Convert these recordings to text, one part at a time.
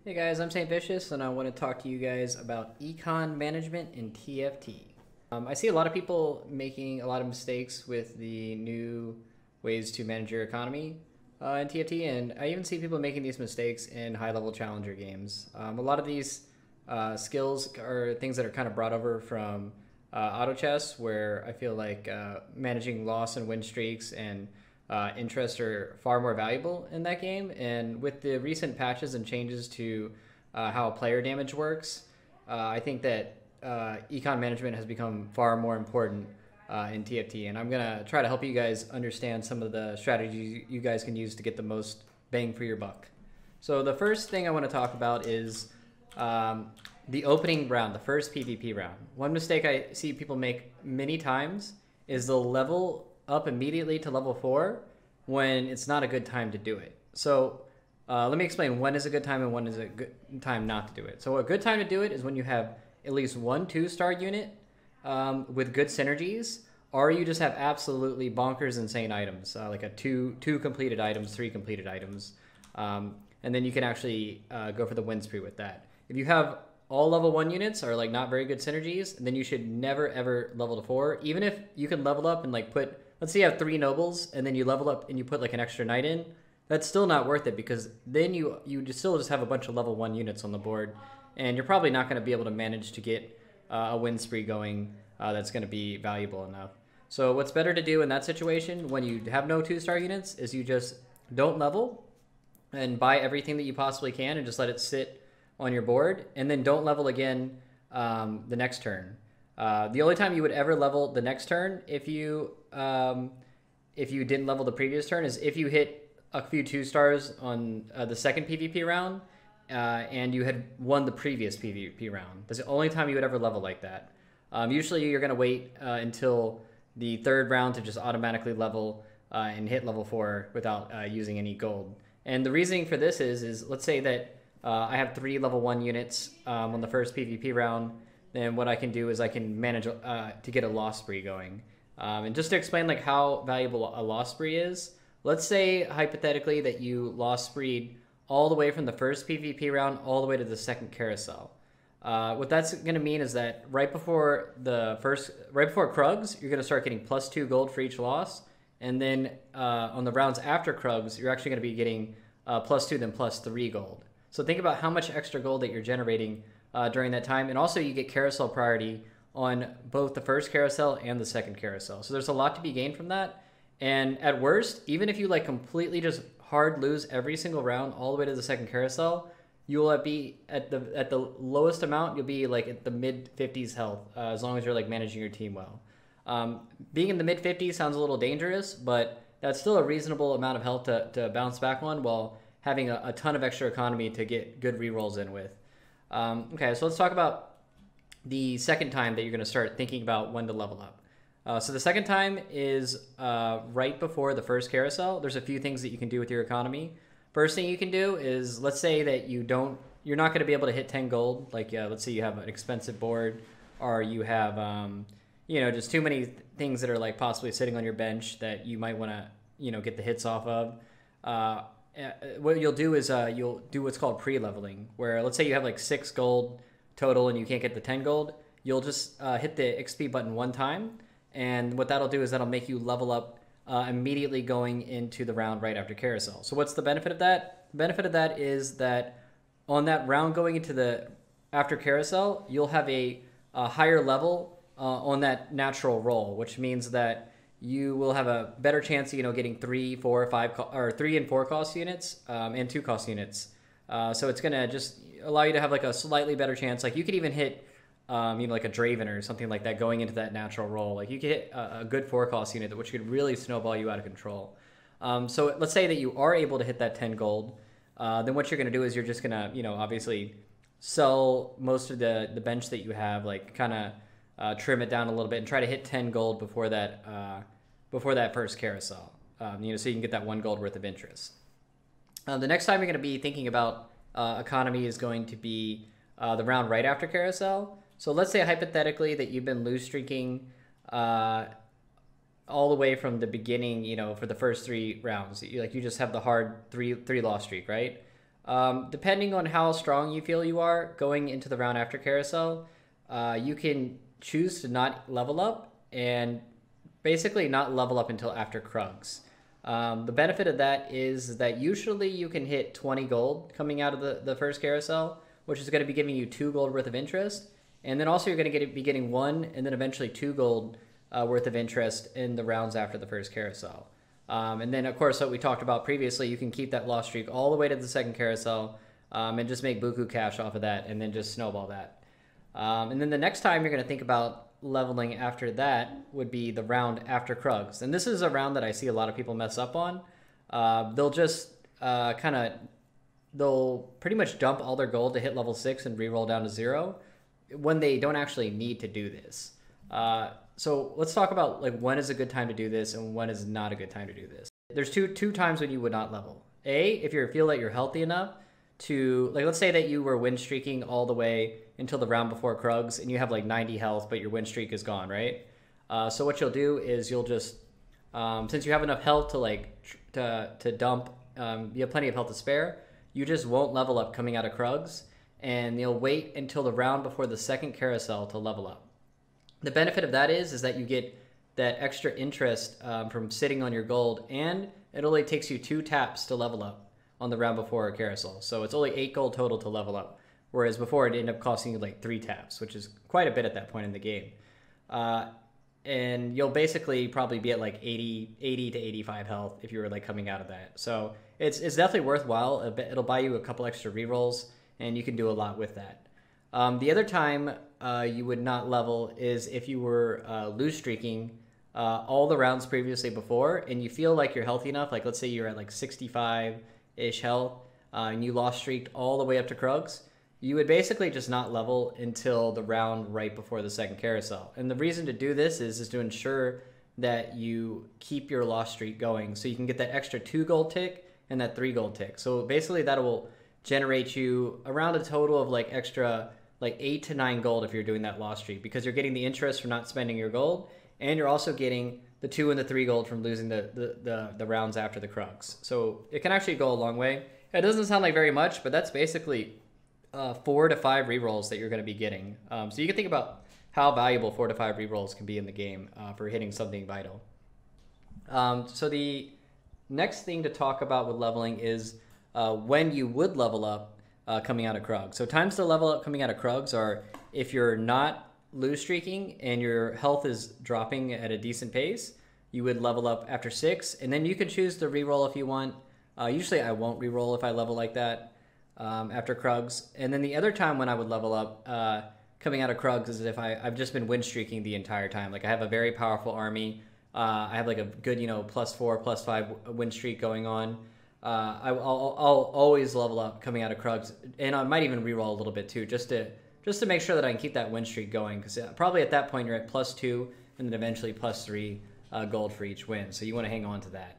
Hey guys, I'm Saintvicious, and I want to talk to you guys about econ management in TFT. I see a lot of people making a lot of mistakes with the new ways to manage your economy in TFT, and I even see people making these mistakes in high-level challenger games. A lot of these skills are things that are kind of brought over from auto chess, where I feel like managing loss and win streaks and interest are far more valuable in that game. And with the recent patches and changes to how player damage works, I think that econ management has become far more important in TFT. And I'm going to try to help you guys understand some of the strategies you guys can use to get the most bang for your buck. So the first thing I want to talk about is the opening round, the first PvP round. One mistake I see people make many times is they'll level up immediately to level 4 when it's not a good time to do it. So let me explain when is a good time and when is a good time not to do it. So a good time to do it is when you have at least one 2-star unit with good synergies, or you just have absolutely bonkers insane items, like a two completed items, 3 completed items, and then you can actually go for the win spree with that. If you have all level 1 units are like not very good synergies, then you should never ever level to 4. Even if you can level up and like put, let's say you have 3 nobles and then you level up and you put like an extra knight in, that's still not worth it, because then you still just have a bunch of level 1 units on the board, and you're probably not going to be able to manage to get a win spree going that's going to be valuable enough. So what's better to do in that situation when you have no 2-star units is you just don't level and buy everything that you possibly can and just let it sit on your board, and then don't level again the next turn. The only time you would ever level the next turn if you didn't level the previous turn is if you hit a few 2-stars on the second PvP round and you had won the previous PvP round. That's the only time you would ever level like that. Usually you're going to wait until the 3rd round to just automatically level and hit level 4 without using any gold. And the reasoning for this is let's say that I have 3 level 1 units on the first PvP round. Then what I can do is I can manage to get a loss spree going. And just to explain like how valuable a loss spree is, let's say hypothetically that you loss spreed all the way from the first PvP round all the way to the second carousel. What that's going to mean is that right before Krugs, you're going to start getting +2 gold for each loss. And then on the rounds after Krugs, you're actually going to be getting +2 then +3 gold. So think about how much extra gold that you're generating during that time. And also you get carousel priority on both the first carousel and the second carousel. So there's a lot to be gained from that. And at worst, even if you like completely just hard lose every single round all the way to the second carousel, you will be at the lowest amount. You'll be like at the mid-50s health as long as you're like managing your team well. Being in the mid-50s sounds a little dangerous, but that's still a reasonable amount of health to bounce back on while having a ton of extra economy to get good rerolls in with. Okay, so let's talk about the second time that you're going to start thinking about when to level up. So the second time is right before the first carousel. There's a few things that you can do with your economy. First thing you can do is, let's say that you're not going to be able to hit 10 gold. Like let's say you have an expensive board, or you have just too many things that are like possibly sitting on your bench that you might want to get the hits off of. What you'll do is you'll do what's called pre-leveling, where let's say you have like 6 gold total and you can't get the 10 gold. You'll just hit the XP button one time, and what that'll do is that'll make you level up immediately going into the round right after carousel. So what's the benefit of that? The benefit of that is that on that round going into the after carousel, you'll have a higher level on that natural roll, which means that you will have a better chance of getting 3, 4, 5, or 3 and 4 cost units and 2 cost units. So it's gonna just allow you to have like a slightly better chance. Like you could even hit like a Draven or something like that going into that natural roll. Like you could hit a good 4 cost unit, which could really snowball you out of control. So let's say that you are able to hit that 10 gold. Then what you're gonna do is you're just gonna obviously sell most of the bench that you have, like kind of trim it down a little bit and try to hit 10 gold before that first carousel, so you can get that 1 gold worth of interest. The next time you're going to be thinking about economy is going to be the round right after carousel. So let's say hypothetically that you've been lose streaking all the way from the beginning, for the first 3 rounds. You just have the hard three loss streak, right? Depending on how strong you feel you are going into the round after carousel, you can choose to not level up and basically not level up until after Krugs. The benefit of that is that usually you can hit 20 gold coming out of the first carousel, which is going to be giving you 2 gold worth of interest. And then also you're going to be getting 1 and then eventually 2 gold worth of interest in the rounds after the first carousel. And then, of course, what we talked about previously, you can keep that loss streak all the way to the second carousel and just make buku cash off of that and then just snowball that. And then the next time you're going to think about leveling after that would be the round after Krugs. And this is a round that I see a lot of people mess up on. They'll just they'll pretty much dump all their gold to hit level 6 and reroll down to 0 when they don't actually need to do this. So let's talk about like when is a good time to do this and when is not a good time to do this. There's two times when you would not level. If you feel that you're healthy enough to, like, let's say that you were win streaking all the way until the round before Krugs and you have like 90 health, but your win streak is gone, right? So what you'll do is you'll just, since you have enough health to to dump, you have plenty of health to spare, you just won't level up coming out of Krugs, and you'll wait until the round before the second carousel to level up. The benefit of that is that you get that extra interest from sitting on your gold, and it only takes you 2 taps to level up on the round before a carousel. So it's only 8 gold total to level up, whereas before it ended up costing you like 3 taps, which is quite a bit at that point in the game. And you'll basically probably be at like 80 to 85 health if you were like coming out of that. So it's definitely worthwhile. It'll buy you a couple extra rerolls, and you can do a lot with that. The other time you would not level is if you were lose streaking all the rounds previously before, and you feel like you're healthy enough. Like let's say you're at like 65-ish health, and you lost streaked all the way up to Krugs. You would basically just not level until the round right before the second carousel. And the reason to do this is to ensure that you keep your loss streak going, so you can get that extra 2 gold tick and that 3 gold tick. So basically that will generate you around a total of like extra like 8 to 9 gold if you're doing that loss streak, because you're getting the interest from not spending your gold, and you're also getting the 2 and the 3 gold from losing the rounds after the Krugs. So it can actually go a long way. It doesn't sound like very much, but that's basically 4 to 5 rerolls that you're going to be getting. So you can think about how valuable 4 to 5 rerolls can be in the game for hitting something vital. So the next thing to talk about with leveling is when you would level up coming out of Krugs. So times to level up coming out of Krugs are if you're not lose streaking and your health is dropping at a decent pace, you would level up after 6, and then you can choose to reroll if you want. Usually I won't reroll if I level like that after Krugs. And then the other time when I would level up coming out of Krugs is if I've just been win streaking the entire time. Like I have a very powerful army. I have like a good, +4, +5 win streak going on. I'll always level up coming out of Krugs, and I might even reroll a little bit too, just to make sure that I can keep that win streak going, because probably at that point you're at +2 and then eventually +3 gold for each win. So you want to hang on to that.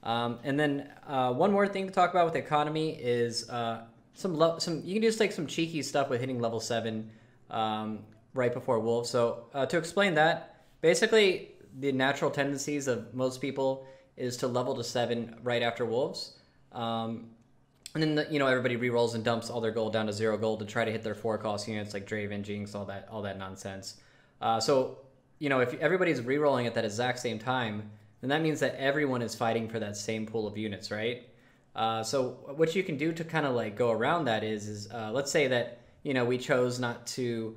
And then one more thing to talk about with the economy is some you can just take some cheeky stuff with hitting level 7 right before Wolves. So to explain that, basically the natural tendencies of most people is to level to 7 right after Wolves. And then everybody rerolls and dumps all their gold down to 0 gold to try to hit their 4 cost units like Draven, Jinx, all that nonsense. So if everybody's rerolling at that exact same time, then that means that everyone is fighting for that same pool of units, right? So what you can do to kind of like go around that is let's say that we chose not to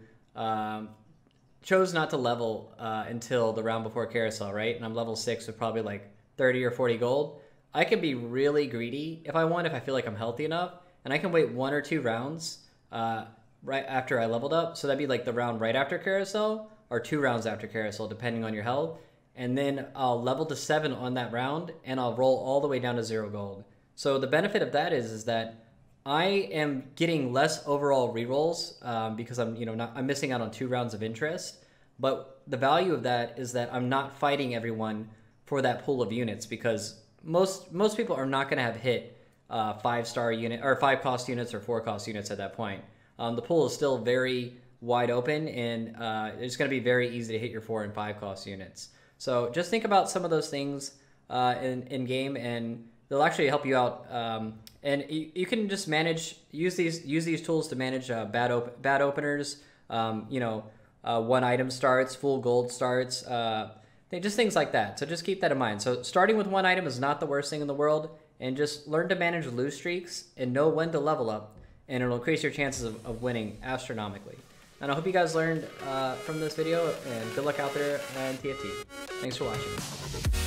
level until the round before carousel, right? And I'm level 6 with probably like 30 or 40 gold. I can be really greedy if I want, if I feel like I'm healthy enough, and I can wait 1 or 2 rounds right after I leveled up. So that'd be like the round right after carousel or 2 rounds after carousel, depending on your health. And then I'll level to 7 on that round, and I'll roll all the way down to 0 gold. So the benefit of that is that I am getting less overall rerolls because I'm missing out on 2 rounds of interest. But the value of that is that I'm not fighting everyone for that pool of units, because most people are not going to have hit 5-star unit or 5 cost units or 4 cost units at that point. The pool is still very wide open, and it's going to be very easy to hit your 4 and 5 cost units. So just think about some of those things in game, and they'll actually help you out. And you can just use these tools to manage bad openers. One item starts, full gold starts, just things like that. So just keep that in mind. So starting with one item is not the worst thing in the world, and just learn to manage lose streaks and know when to level up, and it'll increase your chances of winning astronomically. And I hope you guys learned from this video, and good luck out there in TFT. Thanks for watching.